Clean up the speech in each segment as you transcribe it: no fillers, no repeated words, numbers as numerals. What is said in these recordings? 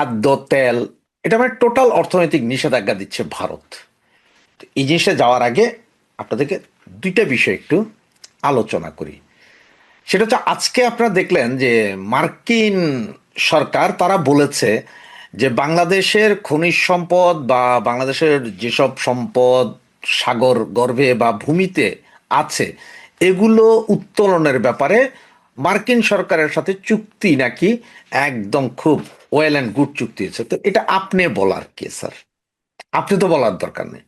খাদ্য, তেল, এটা মানে টোটাল অর্থনৈতিক নিষেধাজ্ঞা দিচ্ছে ভারত। এই জিনিসটা যাওয়ার আগে আপনাদেরকে দুইটা বিষয় একটু আলোচনা করি। সেটা হচ্ছে, আজকে আপনারা দেখলেন যে মার্কিন সরকার তারা বলেছে যে বাংলাদেশের খনিজ সম্পদ বা বাংলাদেশের যেসব সম্পদ সাগর গর্ভে বা ভূমিতে আছে এগুলো উত্তোলনের ব্যাপারে মার্কিন সরকারের সাথে চুক্তি নাকি একদম খুব ওয়েল অ্যান্ড গুড চুক্তি হয়েছে। তো এটা আপনি বলার কে স্যার? আপনি তো বলার দরকার নেই।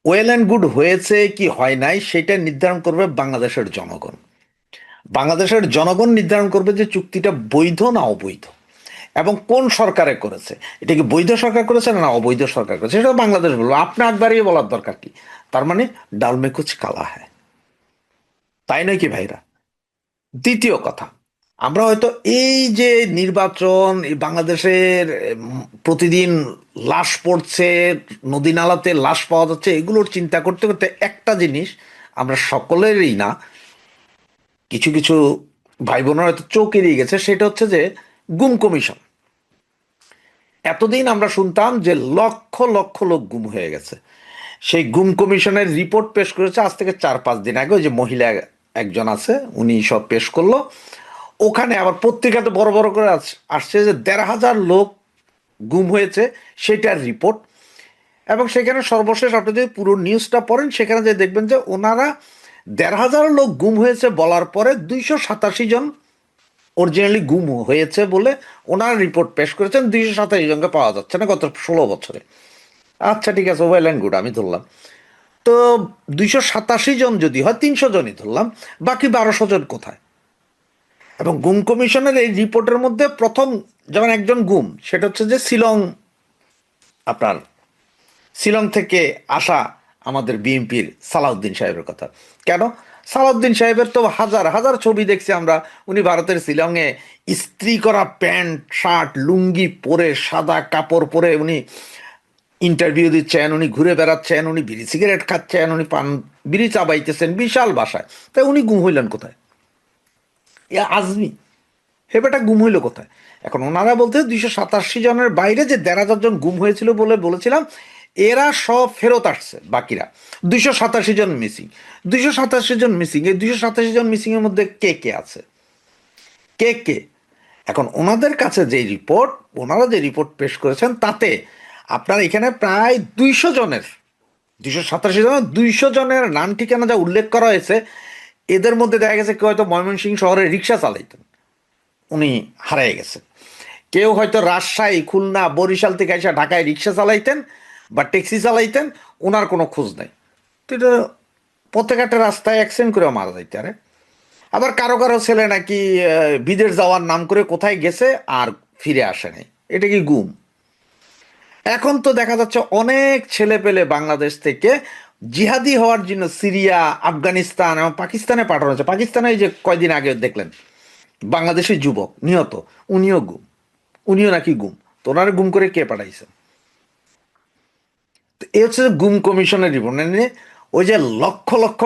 ওয়েল অ্যান্ড গুড হয়েছে কি হয় নাই সেটা নির্ধারণ করবে বাংলাদেশের জনগণ। বাংলাদেশের জনগণ নির্ধারণ করবে যে চুক্তিটা বৈধ না অবৈধ, এবং কোন সরকারে করেছে। এটা কি বৈধ সরকার করেছে না অবৈধ সরকার করেছে, সেটা বাংলাদেশ বলবো। আপনি একবারই বলার দরকার কি? তার মানে ডাল মে কুছ কালা হ্যায়, তাই নয় কি ভাইরা? দ্বিতীয় কথা, আমরা হয়তো এই যে নির্বাচন, এই বাংলাদেশের প্রতিদিন লাশ পড়ছে, নদী নালাতে লাশ পাওয়া যাচ্ছে, এগুলোর চিন্তা করতে করতে একটা জিনিস আমরা সকলেরই না, কিছু কিছু ভাই বোনেরা হয়তো চোখ এড়িয়ে গেছে, সেটা হচ্ছে যে গুম কমিশন। এতদিন আমরা শুনতাম যে লক্ষ লক্ষ লোক গুম হয়ে গেছে। সেই গুম কমিশনের রিপোর্ট পেশ করেছে আজ থেকে 4-5 দিন আগে। ওই যে মহিলা একজন আছে, উনি সব পেশ করলো। ওখানে আবার পত্রিকাতে বড় বড় করে আসছে যে 1,500 লোক গুম হয়েছে, সেটার রিপোর্ট। এবং সেখানে সর্বশেষ আপনি যদি পুরো নিউজটা পড়েন, সেখানে যে দেখবেন যে ওনারা 1,500 লোক গুম হয়েছে বলার পরে 287 জন অরিজিনালি গুম হয়েছে বলে ওনার রিপোর্ট পেশ করেছেন। 287 জনকে পাওয়া যাচ্ছে না গত 16 বছরে। আচ্ছা ঠিক আছে, ওয়েল অ্যান্ড গুড, আমি ধরলাম। তো 287 জন যদি হয়, 300 জনই ধরলাম, বাকি 1200 জন কোথায়? এবং গুম কমিশনের এই রিপোর্টের মধ্যে প্রথম যেমন একজন গুম, সেটা হচ্ছে যে আপনার শিলং থেকে আসা আমাদের বিএনপির সালাউদ্দিন সাহেবের কথা। কেন? সালাউদ্দিন সাহেবের তো হাজার হাজার ছবি দেখছি আমরা। উনি ভারতের শিলংয়ে ইস্ত্রি করা প্যান্ট শার্ট লুঙ্গি পরে, সাদা কাপড় পরে উনি ইন্টারভিউ দিচ্ছেন, উনি ঘুরে বেড়াচ্ছেন, উনি বিড়ি সিগারেট খাচ্ছেন, উনি পান বিড়ি চাবাইতেছেন বিশাল বাসায়। তাই উনি গুম হইলেন কোথায়? এ আজমি হেবেটা গুম হইল কোথায়? এখন ওনারা বলতে 287 জনের বাইরে যে 1,500 জন গুম হয়েছিল বলে বলেছিলাম, এরা সব ফেরত আসছে। বাকিরা 287 জন মিসিং। 287 জন মিসিং, এই 287 জন মিসিং এর মধ্যে কে কে আছে, কে কে? এখন ওনাদের কাছে যে রিপোর্ট, ওনারা যে রিপোর্ট পেশ করেছেন, তাতে আপনার এখানে প্রায় 200 জনের, 287 জনের 200 জনের নাম ঠিকানা যা উল্লেখ করা হয়েছে, এদের মধ্যে দেখা গেছে কেউ হয়তো ময়মনসিংহ শহরে রিক্সা চালাইতেন, উনি হারিয়ে গেছেন। কেউ হয়তো রাজশাহী, খুলনা, বরিশাল থেকে এসে ঢাকায় রিক্সা চালাইতেন বা ট্যাক্সি চালাইতেন, ওনার কোনো খোঁজ নেই। তো এটা পথেঘাটে রাস্তায় অ্যাক্সিডেন্ট করে মারা যাইতে পারে। আবার কারো কারো ছেলে নাকি বিদেশ যাওয়ার নাম করে কোথায় গেছে আর ফিরে আসে নাই। এটা কি গুম? এখন তো দেখা যাচ্ছে অনেক ছেলে পেলে বাংলাদেশ থেকে জিহাদি হওয়ার জন্য সিরিয়া, আফগানিস্তান এবং পাকিস্তানে পাঠানো হচ্ছে। পাকিস্তানে এই যে কয়দিন আগে দেখলেন বাংলাদেশি যুবক নিহত, উনিও গুম, উনিও নাকি গুম। তো ওনারা গুম করে কে পাঠাইছে? তো এ হচ্ছে গুম কমিশনের রিপোর্ট। মানে ওই যে লক্ষ লক্ষ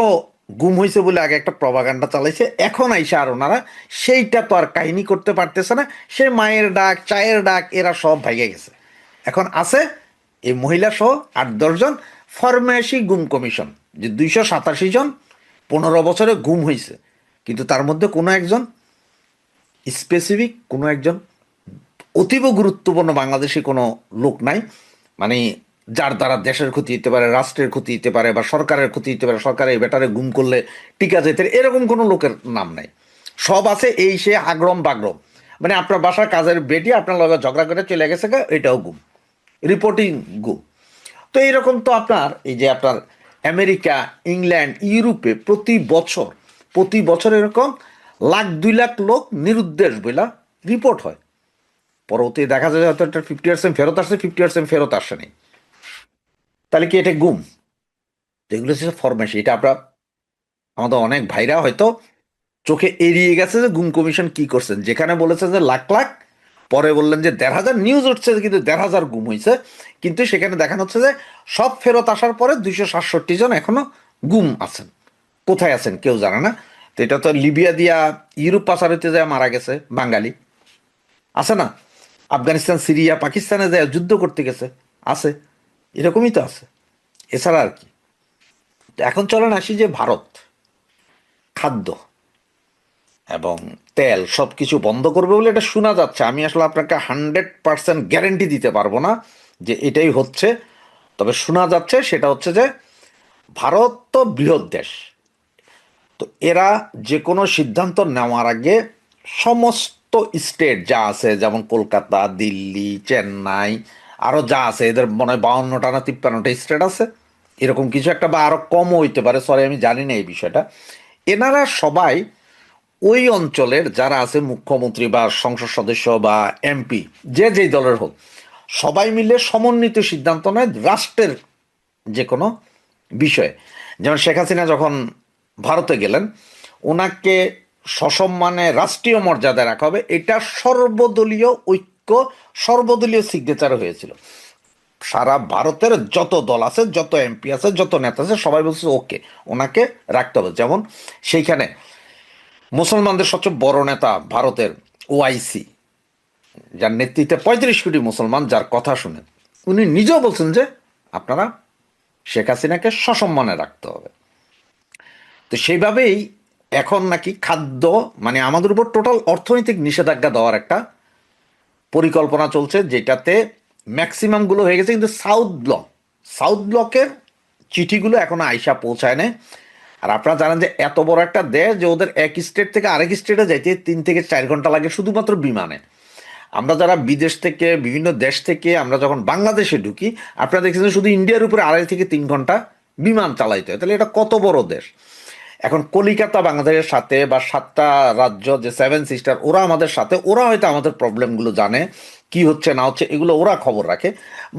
গুম হয়েছে বলে আগে একটা প্রভাকাণ্ডা চালাইছে, এখন আইসা আর ওনারা সেইটা তো আর কাহিনী করতে পারতেছে না। সে মায়ের ডাক, চায়ের ডাক, এরা সব ভাইগে গেছে। এখন আছে এই মহিলা সহ 8-10 জন ফরমায়েশি গুম কমিশন, যে 287 জন 15 বছরে গুম হয়েছে, কিন্তু তার মধ্যে কোনো একজন স্পেসিফিক, কোনো একজন অতীব গুরুত্বপূর্ণ বাংলাদেশি কোনো লোক নাই। মানে যার দ্বারা দেশের ক্ষতি হতে পারে, রাষ্ট্রের ক্ষতি হতে পারে, বা সরকারের ক্ষতি হতে পারে, সরকারের বেটারে গুম করলে টিকা যেতে, এরকম কোনো লোকের নাম নাই। সব আছে এই সে আগরম বাগরম। মানে আপনার বাসার কাজের বেটি আপনার লগে ঝগড়া করে চলে গেছে, এটাও গুম, রিপোর্টিং গুম। তো এইরকম তো আপনার এই যে আপনার আমেরিকা, ইংল্যান্ড, ইউরোপে প্রতি বছর এরকম 1,00,000-2,00,000 লোক নিরুদ্দেশ বইলা রিপোর্ট হয়। পরবর্তী দেখা যায় হয়তো একটা 50% ফেরত আসছে, 50% ফেরত আসেনি। তাহলে কি এটা গুম? যেগুলো হচ্ছে ফরমেশন, এটা আমরা আমাদের অনেক ভাইরা হয়তো চোখে এড়িয়ে গেছে যে গুম কমিশন কি করছেন। যেখানে বলেছে যে লাখ লাখ, পরে বললেন যে 1,500 নিউজ উঠছে কিন্তু 1,500 গুম হয়েছে, কিন্তু সেখানে দেখানো হচ্ছে যে সব ফেরত আসার পরে 267 জন এখনো গুম আছেন। কোথায় আছেন কেউ জানে না। তো এটা তো লিবিয়া দিয়া ইউরোপ পাচার হইতে যায় মারা গেছে বাঙালি, আছে না? আফগানিস্তান, সিরিয়া, পাকিস্তানে যায় যুদ্ধ করতে গেছে, আছে, এরকমই তো আছে। এছাড়া আর কি। এখন চলেন আসি যে ভারত খাদ্য এবং তেল সব কিছু বন্ধ করবে বলে এটা শোনা যাচ্ছে। আমি আসলে আপনাকে 100% গ্যারেন্টি দিতে পারবো না যে এটাই হচ্ছে, তবে শোনা যাচ্ছে সেটা হচ্ছে যে ভারত তো বৃহৎ দেশ, তো এরা যে কোনো সিদ্ধান্ত নেওয়ার আগে সমস্ত স্টেট যা আছে, যেমন কলকাতা, দিল্লি, চেন্নাই, আরও যা আছে, এদের মনে হয় 52টা না 53টা স্টেট আছে, এরকম কিছু একটা, বা আরও কমও হইতে পারে, সরি আমি জানি না এই বিষয়টা। এনারা সবাই ওই অঞ্চলের যারা আছে মুখ্যমন্ত্রী বা সংসদ সদস্য বা এমপি, যে যেই দলের হোক, সবাই মিলে সমন্বিত সিদ্ধান্ত নেয় রাষ্ট্রের যে কোনো বিষয়ে। যেমন শেখ হাসিনা যখন ভারতে গেলেন, ওনাকে সসম্মানে রাষ্ট্রীয় মর্যাদা রাখা হবে, এটা সর্বদলীয় ঐক্য, সর্বদলীয় সিগনেচার হয়েছিল। সারা ভারতের যত দল আছে, যত এমপি আছে, যত নেতা আছে, সবাই বলছে ওকে, ওনাকে রাখতে হবে। যেমন সেইখানে মুসলমানদের সবচেয়ে বড় নেতা ভারতের ওআইসি, যার নেতৃত্বে 35 কোটি মুসলমান, যার কথা শুনে উনি নিজেও বলছেন যে আপনারা শেখ হাসিনাকে সসম্মানে রাখতে হবে। তো সেইভাবেই এখন নাকি খাদ্য, মানে আমাদের উপর টোটাল অর্থনৈতিক নিষেধাজ্ঞা দেওয়ার একটা পরিকল্পনা চলছে, যেটাতে ম্যাক্সিমামগুলো হয়ে গেছে, কিন্তু সাউথ ব্লকের চিঠিগুলো এখনো আইসা পৌঁছায় না। আর আপনারা জানেন যে এত বড় একটা দেশ যে ওদের এক স্টেট থেকে আরেক স্টেটে যাইতে 3 থেকে 4 ঘন্টা লাগে শুধুমাত্র বিমানে। আমরা যারা বিদেশ থেকে, বিভিন্ন দেশ থেকে আমরা যখন বাংলাদেশে ঢুকি, আপনারা দেখছেন শুধু ইন্ডিয়ার উপরে 2.5 থেকে 3 ঘন্টা বিমান চালাইতে হয়, তাহলে এটা কত বড় দেশ। এখন কলিকাতা বাংলাদেশের সাথে, বা 7টা রাজ্য যে 7 সিস্টার, ওরা আমাদের সাথে, ওরা হয়তো আমাদের প্রবলেমগুলো জানে, কি হচ্ছে না হচ্ছে এগুলো ওরা খবর রাখে।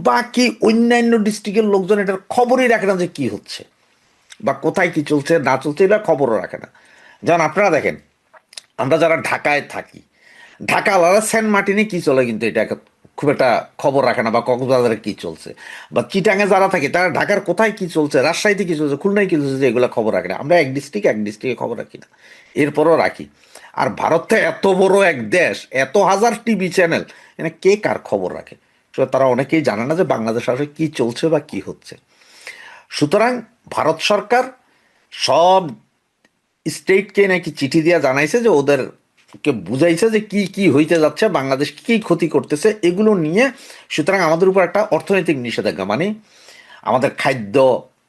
বাকি অন্যান্য ডিস্ট্রিক্টের লোকজন এটার খবরই রাখে না যে কি হচ্ছে বা কোথায় কি চলছে না চলছে, এটা খবরও রাখে না। যেমন আপনারা দেখেন, আমরা যারা ঢাকায় থাকি, ঢাকা আলাদা, সেন্ট মার্টিনে কি চলে কিন্তু এটা খুব একটা খবর রাখে না, বা কক্সবাজারে কি চলছে, বা চিটাঙে যারা থাকে তারা ঢাকার কোথায় কি চলছে, রাজশাহীতে কি চলছে, খুলনায় কি চলছে, এগুলো খবর রাখে না। আমরা এক ডিস্ট্রিক্টে খবর রাখি না, এরপরও রাখি। আর ভারত তো এত বড় এক দেশ, এত হাজার টিভি চ্যানেল, এখানে কে কার খবর রাখে? তারা অনেকেই জানে না যে বাংলাদেশ আসলে কি চলছে বা কি হচ্ছে। সুতরাং ভারত সরকার সব স্টেটকে নাকি চিঠি দিয়া জানাইছে যে ওদেরকে বুঝাইছে যে কি কি হইতে যাচ্ছে, বাংলাদেশ কি কি ক্ষতি করতেছে এগুলো নিয়ে। সুতরাং আমাদের উপর একটা অর্থনৈতিক নিষেধাজ্ঞা, মানে আমাদের খাদ্য,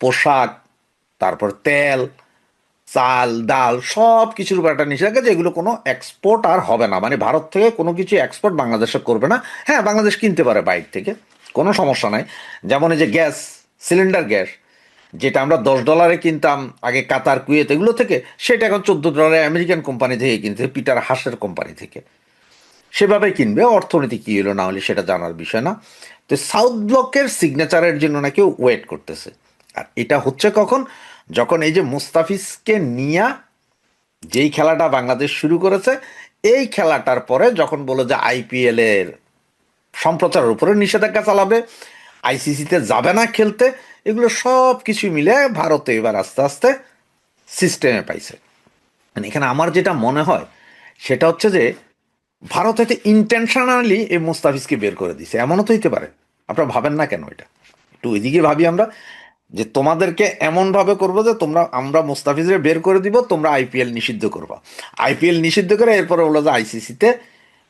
পোশাক, তারপর তেল, চাল, ডাল, সব কিছুর উপর একটা নিষেধাজ্ঞা, যে এগুলো কোনো এক্সপোর্ট আর হবে না, মানে ভারত থেকে কোনো কিছু এক্সপোর্ট বাংলাদেশে করবে না। হ্যাঁ, বাংলাদেশ কিনতে পারে বাইরে থেকে, কোনো সমস্যা নাই। যেমন এই যে গ্যাস, সিলিন্ডার গ্যাস, যেটা আমরা $10 কিনতাম আগে কাতার, কুয়েত এগুলো থেকে, সেটা এখন $14 আমেরিকান কোম্পানি থেকে কিনতে, পিটার হাসের কোম্পানি থেকে। সেভাবে কিনবে, অর্থনীতি কী হলো না হলে সেটা জানার বিষয় না। তো সাউথ ব্লকের সিগনেচারের জন্য নাকি ওয়েট করতেছে। আর এটা হচ্ছে কখন? যখন এই যে মুস্তাফিজকে নিয়ে যেই খেলাটা বাংলাদেশ শুরু করেছে, এই খেলাটার পরে যখন বলে যে আইপিএল এর সম্প্রচারের উপরে নিষেধাজ্ঞা চালাবে, আইসিসিতে যাবে না খেলতে, এগুলো সব কিছু মিলে ভারতে এবার আস্তে আস্তে সিস্টেমে পাইছে। মানে এখানে আমার যেটা মনে হয় সেটা হচ্ছে যে ভারত হয়তো ইন্টেনশনালি এই মুস্তাফিজকে বের করে দিছে, এমনও তো হইতে পারে। আপনারা ভাবেন না কেন এটা? একটু ওইদিকে ভাবি আমরা, যে তোমাদেরকে এমনভাবে করবো যে আমরা মুস্তাফিজের বের করে দিব, তোমরা আইপিএল নিষিদ্ধ করবা। আইপিএল নিষিদ্ধ করে এরপরে বলো যে আইসিসিতে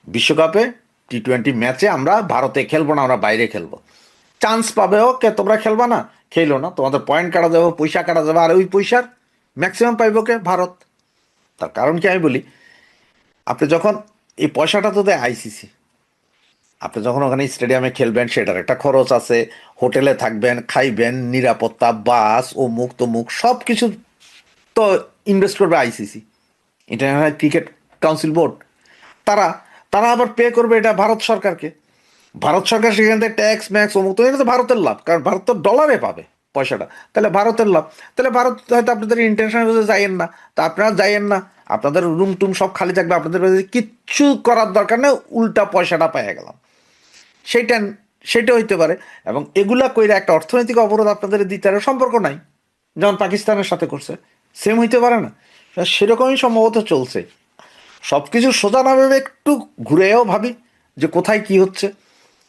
বিশ্বকাপে টি-20 ম্যাচে আমরা ভারতে খেলবো না, আমরা বাইরে খেলবো। চান্স পাবে, ওকে, তোমরা খেলবা না, খেলো না, তোমাদের পয়েন্ট কাটা যাবে, পয়সা কাটা যাবে, আর ওই পয়সার ম্যাক্সিমাম পাইব কে? ভারত। তার কারণ কি আমি বলি, আপনি যখন এই পয়সাটা তো দেয় আইসিসি, আপনি যখন ওখানে স্টেডিয়ামে খেলবেন সেটার একটা খরচ আছে, হোটেলে থাকবেন, খাইবেন, নিরাপত্তা, বাস, অমুক তমুক সব কিছু তো ইনভেস্ট করবে ICC, international cricket council board. তারা তারা আবার পে করবে এটা ভারত সরকারকে। ভারত সরকার সেখান থেকে ট্যাক্স ম্যাক্স অমুক, তো এটা তো ভারতের লাভ, কারণ ভারত তো ডলারে পাবে পয়সাটা, তাহলে ভারতের লাভ। তাহলে ভারত হয়তো আপনাদের ইন্টেনশন হচ্ছে যাইয়েন না, তা আপনারা যাইয়েন না, আপনাদের রুম টুম সব খালি থাকবে, আপনাদের কিচ্ছু করার দরকার নেই, উল্টা পয়সাটা পেয়ে গেলাম, সেইটা সেটা হইতে পারে। এবং এগুলা কইরা একটা অর্থনৈতিক অবরোধ আপনাদের দিতে আর সম্পর্ক নাই, যেমন পাকিস্তানের সাথে করছে, সেম হইতে পারে না? সেরকমই সম্ভবত চলছে। সব কিছু সোজা না ভেবে একটু ঘুরেও ভাবি, যে কোথায় কি হচ্ছে।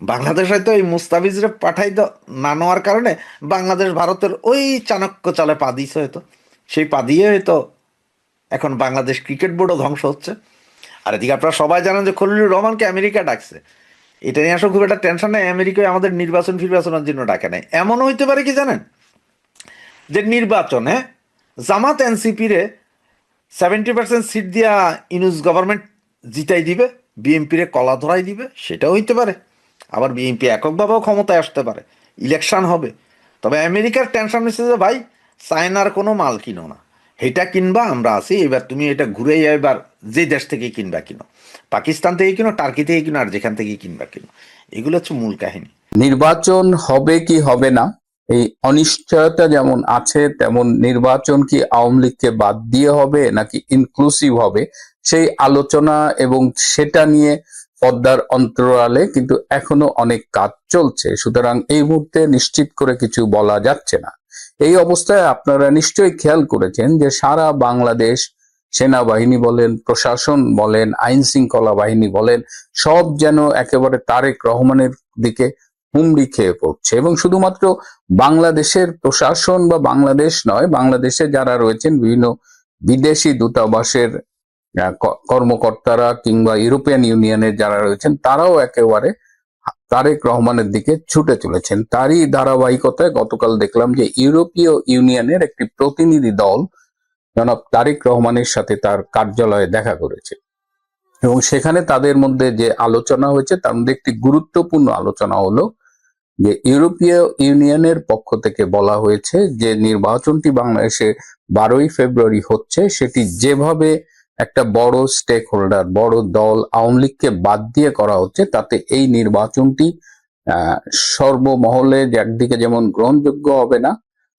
বাংলাদেশ হয়তো এই মুস্তাফিজরে পাঠাই না নেওয়ার কারণে বাংলাদেশ ভারতের ওই চাণক্য চালে পা দিয়েছে হয়তো, সেই পা দিয়ে হয়তো এখন বাংলাদেশ ক্রিকেট বোর্ডও ধ্বংস হচ্ছে। আর এদিকে আপনারা সবাই জানেন যে খলিলুর রহমানকে আমেরিকা ডাকছে, এটা নিয়ে আসলে খুব একটা টেনশন নেই, আমেরিকায় আমাদের নির্বাচন ফির্বাচনের জন্য ডাকে নাই। এমনও হইতে পারে কি জানেন, যে নির্বাচনে জামাত এনসিপিরে 70% সিট দিয়া ইনুস গভর্নমেন্ট জিতাই দিবে, বিএনপিরে কলা ধরাই দিবে, সেটাও হইতে পারে। আবার বিএনপি এককভাবেও ক্ষমতায় আসতে পারে, ইলেকশন হবে। তবে আমেরিকার টেনশন হচ্ছে যে ভাই চায়নার কোনো মাল কিনো না, এটা কিনবা আমরা আছি, এবার তুমি এটা ঘুরে এবার যে দেশ থেকে কিনবা কিনো, পাকিস্তান থেকে কিনো, টার্কি থেকে কিনো, আর যেখান থেকে কিনবা কিনো। এগুলো হচ্ছে মূল কাহিনী। নির্বাচন হবে কি হবে না এই অনিশ্চয়তা যেমন আছে, তেমন নির্বাচন কি আওয়ামী লীগকে বাদ দিয়ে হবে নাকি ইনক্লুসিভ হবে, সেই আলোচনা এবং সেটা নিয়ে পদ্মার অন্তরালে কিন্তু এখনো অনেক কাজ চলছে। সুতরাং এই মুহূর্তে নিশ্চিত করে কিছু বলা যাচ্ছে না। এই অবস্থায় আপনারা নিশ্চয়ই খেয়াল করেছেন যে সারা বাংলাদেশ, সেনাবাহিনী বলেন, প্রশাসন বলেন, আইন শৃঙ্খলা বাহিনী বলেন, সব যেন একেবারে তারেক রহমানের দিকে হুমড়ি খেয়ে পড়ছে। এবং শুধুমাত্র বাংলাদেশের প্রশাসন বা বাংলাদেশ নয়, বাংলাদেশে যারা রয়েছেন বিভিন্ন বিদেশি দূতাবাসের কর্মকর্তারা কিংবা ইউরোপিয়ান ইউনিয়নের যারা রয়েছেন, তারাও একেবারে তারেক রহমানের দিকে ছুটে চলেছেন। তারই ধারাবাহিকতায় গতকাল দেখলাম যে ইউরোপীয় ইউনিয়নের একটি প্রতিনিধি দল জনাব তারেক রহমানের সাথে তার কার্যালয়ে দেখা করেছে, এবং সেখানে তাদের মধ্যে যে আলোচনা হয়েছে তার মধ্যে একটি গুরুত্বপূর্ণ আলোচনা হলো যে ইউরোপীয় ইউনিয়নের পক্ষ থেকে বলা হয়েছে যে নির্বাচনটি বাংলাদেশে 12ই ফেব্রুয়ারি হচ্ছে, সেটি যেভাবে একটা বড় স্টেক হোল্ডার, বড় দল আওয়ামী লীগকে বাদ দিয়ে করা হচ্ছে, তাতে এই নির্বাচনটি সর্বমহলে একদিকে যেমন গ্রহণযোগ্য হবে না,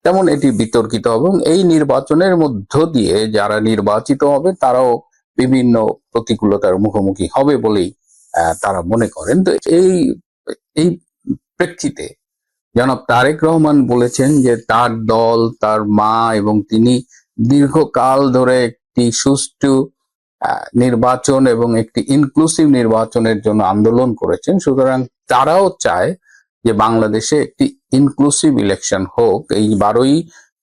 তেমন এটি বিতর্কিত হবে, এবং এই নির্বাচনের মধ্য দিয়ে যারা নির্বাচিত হবে তারাও বিভিন্ন প্রতিকূলতার মুখোমুখি হবে বলেই তারা মনে করেন। তো এই এই প্রেক্ষিতে জনাব তারেক রহমান বলেছেন যে তার দল, তার মা এবং তিনি দীর্ঘকাল ধরে একটি সুষ্ঠু নির্বাচন এবং একটি ইনক্লুসিভ নির্বাচনের জন্য আন্দোলন করেছেন। সুতরাং তারাও চায় যে বাংলাদেশে একটি ইনক্লুসিভ ইলেকশন হোক। এই 12ই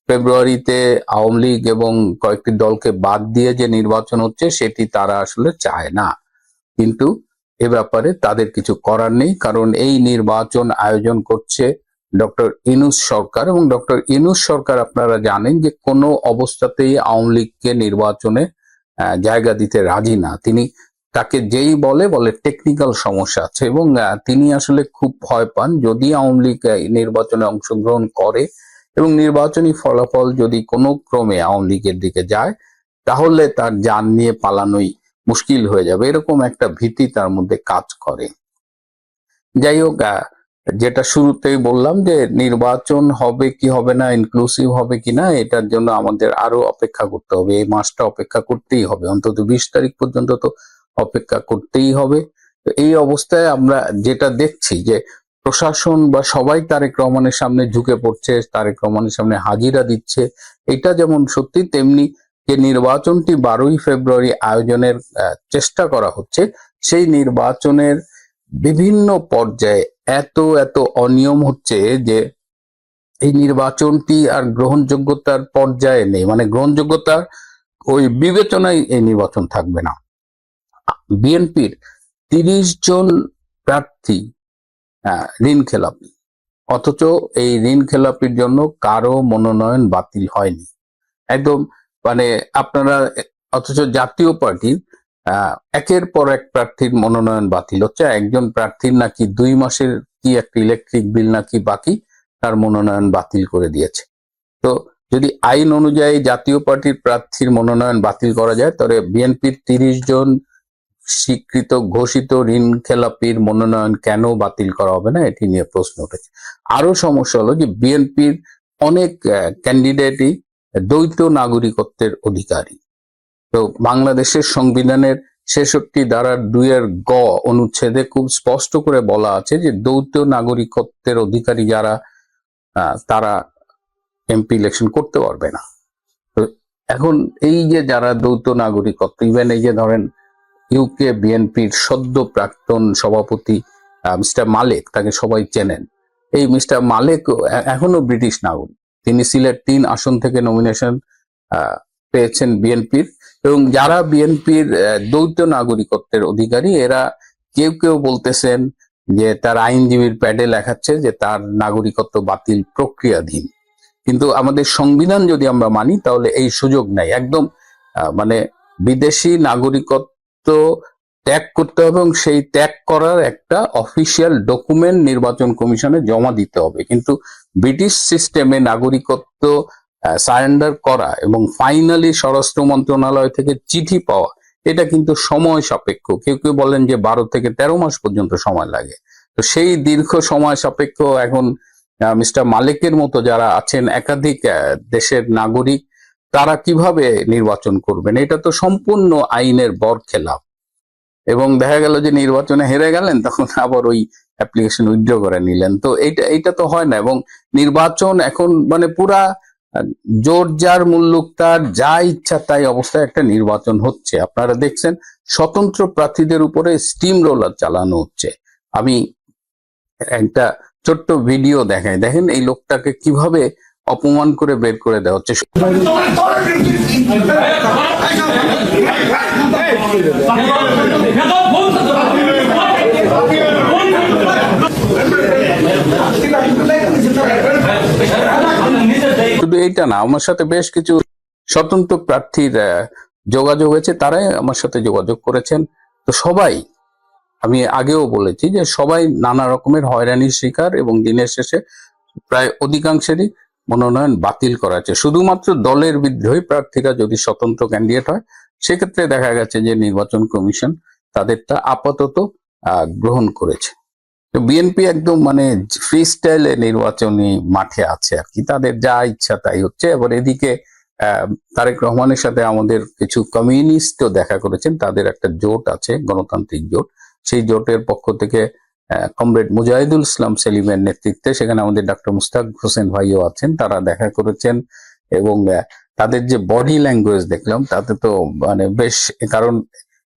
ফেব্রুয়ারিতে আওয়ামী লীগ এবং কয়েকটি দলকে বাদ দিয়ে যে নির্বাচন হচ্ছে সেটি তারা আসলে চায় না, কিন্তু এ ব্যাপারে তাদের কিছু করার নেই, কারণ এই নির্বাচন আয়োজন করছে ডক্টর ইউনূস সরকার, এবং ডক্টর ইউনূস সরকার আপনারা জানেন যে কোনো অবস্থাতেই আওয়ামী লীগকে নির্বাচনে জায়গা দিতে রাজি না। তিনি তাকে যেই বলে টেকনিক্যাল সমস্যা আছে, এবং তিনি আসলে খুব ভয় পান যদি আওয়ামী লীগ নির্বাচনে অংশগ্রহণ করে এবং নির্বাচনী ফলাফল যদি কোনো ক্রমে আওয়ামী লীগের দিকে যায়, তাহলে তার জান নিয়ে পালানোই মুশকিল হয়ে যাবে, এরকম একটা ভীতি তার মধ্যে কাজ করে। যাই হোক, যেটা শুরুতেই বললাম যে নির্বাচন হবে কি হবে না, ইনক্লুসিভ হবে কিনা, এটার জন্য আমাদের আরো অপেক্ষা করতে হবে, এই মাসটা অপেক্ষা করতেই হবে, অন্তত 20 তারিখ পর্যন্ত তো অপেক্ষা করতেই হবে। তো এই অবস্থায় আমরা যেটা দেখছি যে প্রশাসন বা সবাই তারেক রহমানের সামনে ঝুঁকে পড়ছে, তারেক রহমানের সামনে হাজিরা দিচ্ছে, এটা যেমন সত্যি, তেমনি যে নির্বাচনটি 12ই ফেব্রুয়ারি আয়োজনের চেষ্টা করা হচ্ছে, সেই নির্বাচনের বিভিন্ন পর্যায়ে এত এত অনিয়ম হচ্ছে যে এই নির্বাচনটি আর গ্রহণযোগ্যতার পর্যায়ে নেই, মানে গ্রহণযোগ্যতার ওই বিবেচনায় এই নির্বাচন থাকবে না। বিএনপির 30 জন প্রার্থী ঋণ খেলাপি, অথচ এই ঋণ খেলাপির জন্য কারো মনোনয়ন বাতিল হয়নি একদম, মানে আপনারা, অথচ জাতীয় পার্টির একের পর এক প্রার্থীর মনোনয়ন বাতিল হচ্ছে। একজন প্রার্থীর নাকি 2 মাসের কি একটা ইলেকট্রিক বিল নাকি বাকি, তার মনোনয়ন বাতিল করে দিয়েছে। তো যদি আইন অনুযায়ী জাতীয় পার্টির প্রার্থীর মনোনয়ন বাতিল করা যায়, তাহলে বিএনপির 30 জন স্বীকৃত ঘোষিত ঋণ খেলাপির মনোনয়ন কেন বাতিল করা হবে না, এটি নিয়ে প্রশ্ন উঠেছে। আরো সমস্যা হলো যে বিএনপির অনেক ক্যান্ডিডেটই দ্বৈত নাগরিকত্বের অধিকারী। তো বাংলাদেশের সংবিধানের 66 ধারার 2 গ অনুচ্ছেদে খুব স্পষ্ট করে বলা আছে যে দ্বৈত নাগরিকত্বের অধিকারী যারা, তারা এমপি ইলেকশন করতে পারবে না। তো এখন এই যে যারা দ্বৈত নাগরিকত্ব, ইভেন এই যে ধরেন ইউকে বিএনপির সদ্য প্রাক্তন সভাপতি মিস্টার মালেক, তাকে সবাই চেনেন। এই মিস্টার মালেক এখনো ব্রিটিশ নাগরিক। তিনি সিলেট 3 আসন থেকে নমিনেশন পেয়েছেন বিএনপির, এবং যারা বিএনপির দ্বৈত নাগরিকত্বের অধিকারী, এরা কেউ কেউ বলতেছেন যে তার আইনজীবীর প্যাডে লেখাচ্ছে যে তার নাগরিকত্ব বাতিল প্রক্রিয়াধীন। কিন্তু আমাদের সংবিধান যদি আমরা মানি তাহলে এই সুযোগ নাই। একদম মানে বিদেশি নাগরিকত্ব ত্যাগ করতে হবে এবং সেই ত্যাগ করার একটা অফিসিয়াল ডকুমেন্ট নির্বাচন কমিশনে জমা দিতে হবে। কিন্তু ব্রিটিশ সিস্টেমে নাগরিকত্ব সারেন্ডার করা এবং ফাইনালি স্বরাষ্ট্র মন্ত্রণালয় থেকে চিঠি পাওয়া, এটা কিন্তু সময় সাপেক্ষ। কেউ কেউ বলেন যে 12 থেকে 13 মাস পর্যন্ত সময় লাগে। তো সেই দীর্ঘ সময় সাপেক্ষ এখন মিস্টার মালিকের মতো যারা আছেন একাধিক দেশের নাগরিক, তারা কিভাবে নির্বাচন করবেন? এটা তো সম্পূর্ণ আইনের বরখেলাপ। এবং দেখা গেল যে নির্বাচনে হেরে গেলেন, তখন আবার ওই অ্যাপ্লিকেশন উইথড্র করে নিলেন। তো এইটা তো হয় না। এবং নির্বাচন এখন মানে পুরা জোর যার মুল্লুক তার, যা ইচ্ছা তাই অবস্থায় একটা নির্বাচন হচ্ছে। আপনারা দেখছেন স্বতন্ত্র প্রার্থীদের উপরে স্টিম রোলার চালানো হচ্ছে। আমি একটা ছোট্ট ভিডিও দেখাই, দেখেন এই লোকটাকে কিভাবে অপমান করে বের করে দেওয়া হচ্ছে। শুধু এইটা না, আমার সাথে বেশ কিছু স্বতন্ত্র প্রার্থীর যোগাযোগ হয়েছে, তারাই আমার সাথে যোগাযোগ করেছেন। তো সবাই, আমি আগেও বলেছি যে সবাই নানা রকমের হয়রানির শিকার, এবং দিনের শেষে প্রায় অধিকাংশেরই মনোনয়ন বাতিল করা হয়েছে। শুধুমাত্র দলের বিদ্রোহী প্রার্থীরা যদি স্বতন্ত্র ক্যান্ডিডেট হয়, সেক্ষেত্রে দেখা গেছে যে নির্বাচন কমিশন তাদেরটা আপাতত গ্রহণ করেছে। তো বিএনপি একদম মানে ফ্রি স্টাইলে নির্বাচনী মাঠে আছে আর কি, তাদের যা ইচ্ছা তাই হচ্ছে। এবার এদিকে তারেক রহমানের সাথে আমাদের কিছু কমিউনিস্টও দেখা করেছেন। তাদের একটা জোট আছে, গণতান্ত্রিক জোট। সেই জোটের পক্ষ থেকে কমরেড মুজাহিদুল ইসলাম সেলিমের নেতৃত্বে সেখানে আমাদের ডক্টর মুস্তাক হোসেন ভাইও আছেন, তারা দেখা করেছেন। এবং তাদের যে বডি ল্যাঙ্গুয়েজ দেখলাম তাতে তো মানে বেশ, কারণ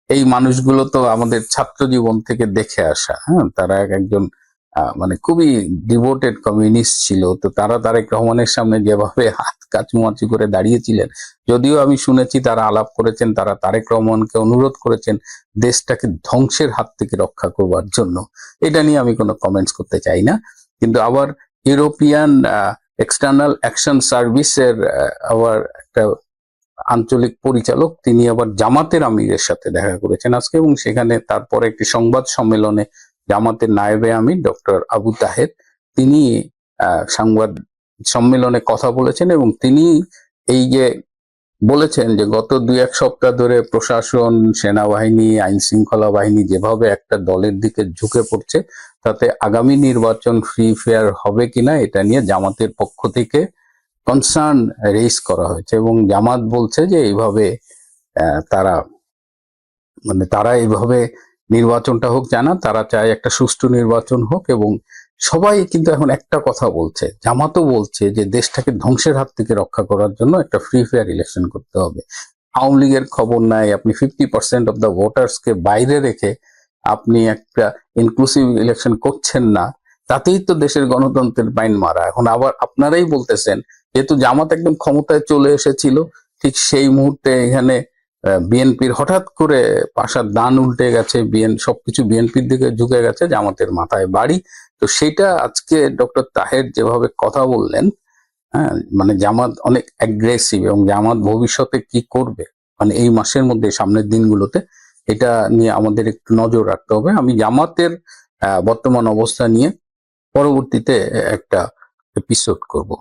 এই মানুষগুলো তো আমাদের ছাত্র জীবন থেকে দেখে আসা, হ্যাঁ, তারা একজন মানে খুবই ডিভোটেড কমিউনিস্ট ছিল। তো তারা তারেক রহমানের সামনে যেভাবে হাত কাচুমাচু করে দাঁড়িয়েছিলেন, যদিও আমি শুনেছি তারা আলাপ করেছেন, তারা তারেক রহমানকে অনুরোধ করেছেন দেশটাকে ধ্বংসের হাত থেকে রক্ষা করবার জন্য। এটা নিয়ে আমি কোনো কমেন্টস করতে চাই না। কিন্তু আবার ইউরোপিয়ান এক্সটার্নাল অ্যাকশন সার্ভিসের আবার একটা আঞ্চলিক পরিচালক, তিনি আবার জামাতের আমিরের সাথে দেখা করেছেন আজকে, এবং সেখানে তারপরে একটি সংবাদ সম্মেলনে জামাতের নায়েবে আমির ডক্টর আবু তাহের, তিনি সংবাদ সম্মেলনে কথা বলেছেন। এবং তিনি এই যে বলেছেন যে গত 2-1 সপ্তাহ ধরে প্রশাসন, সেনাবাহিনী, আইন শৃঙ্খলা বাহিনী যেভাবে একটা দলের দিকে ঝুঁকে পড়ছে, তাতে আগামী নির্বাচন ফ্রি ফেয়ার হবে কিনা এটা নিয়ে জামাতের পক্ষ থেকে কনসার্ন রেইজ করা হয়েছে। এবং জামাত বলছে যে এইভাবে তারা এইভাবে নির্বাচনটা হোক জানা, তারা চায় একটা সুষ্ঠু নির্বাচন হোক। এবং সবাই কিন্তু এখন একটা কথা বলছে, জামাতও বলছে যে দেশটাকে ধ্বংসের হাত থেকে রক্ষা করার জন্য একটা ফ্রি ফেয়ার ইলেকশন করতে হবে। আওয়ামী লীগের খবর নাই, আপনি 50% অফ দ্য ভোটার্সকে বাইরে রেখে আপনি একটা ইনক্লুসিভ ইলেকশন করছেন না, তাতেই তো দেশের গণতন্ত্রের বাইন মারা। এখন আবার আপনারাই বলতেছেন যেহেতু জামাত একদম ক্ষমতায় চলে এসেছিল, ঠিক সেই মুহূর্তে এখানে বিএনপির হঠাৎ করে পাশার দান উল্টে গেছে, সবকিছু বিএনপির দিকে ঝুঁকে গেছে, জামাতের মাথায় বাড়ি। তো সেটা আজকে ডক্টর তাহের যেভাবে কথা বললেন, হ্যাঁ, মানে জামাত অনেক অ্যাগ্রেসিভ, এবং জামাত ভবিষ্যতে কি করবে মানে এই মাসের মধ্যে, সামনের দিনগুলোতে, এটা নিয়ে আমাদের একটু নজর রাখতে হবে। আমি জামাতের বর্তমান অবস্থা নিয়ে পরবর্তীতে একটা এপিসোড করব।